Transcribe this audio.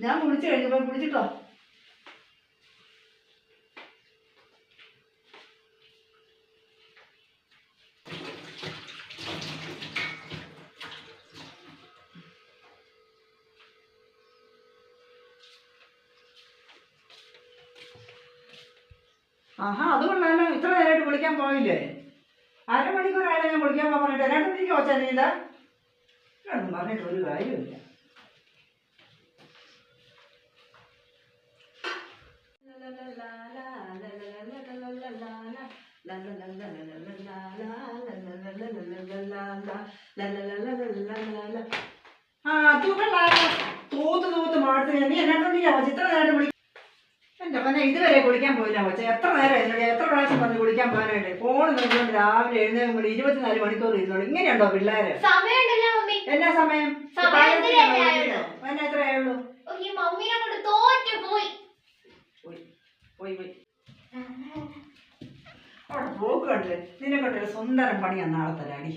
ഞാൻ കുളിച്ചു കഴിഞ്ഞു. പോയി കുളിച്ചിട്ടോ. ആഹാ, അതുകൊണ്ടാണ് ഇത്ര നേരമായിട്ട് കുളിക്കാൻ പോയില്ലേ? അരമണിക്കൂറായാലും ഞാൻ കുളിക്കാൻ പോകാൻ പറഞ്ഞിട്ട് എന്നാട്ടിരിക്കും വെച്ചാൽ നീ ഇതാ ഒന്നും പറഞ്ഞിട്ട് ഒരു കാര്യമില്ല. തൂത്ത് മാറ്റി നീ എന്നാട്ടിരിക്കാ വെച്ചാൽ ഇത്ര നേരം വിളിക്കും. എൻ്റെ പിന്നെ ഇതുവരെ കുളിക്കാൻ പോയില്ല കൊച്ചെ. എത്ര നേരം എന്നോട് എത്ര പ്രാവശ്യം പറഞ്ഞു കുളിക്കാൻ പോകാനായിട്ട്? ഫോൺ നോക്കിക്കൊണ്ട് രാവിലെ എഴുന്നേൽക്കുമ്പോൾ 24 മണിക്കൂർ ഇരുന്നോളൂ. ഇങ്ങനെയുണ്ടോ പിള്ളേര്? എന്നാ സമയം? എന്നാ എത്രയായുള്ളൂ? പോയി അവിടെ പോക്ക് കണ്ടില്ലേ? നിന്നെ കൊണ്ടൊരു സുന്ദരം പണിയാണ് നാളെ തരാടി.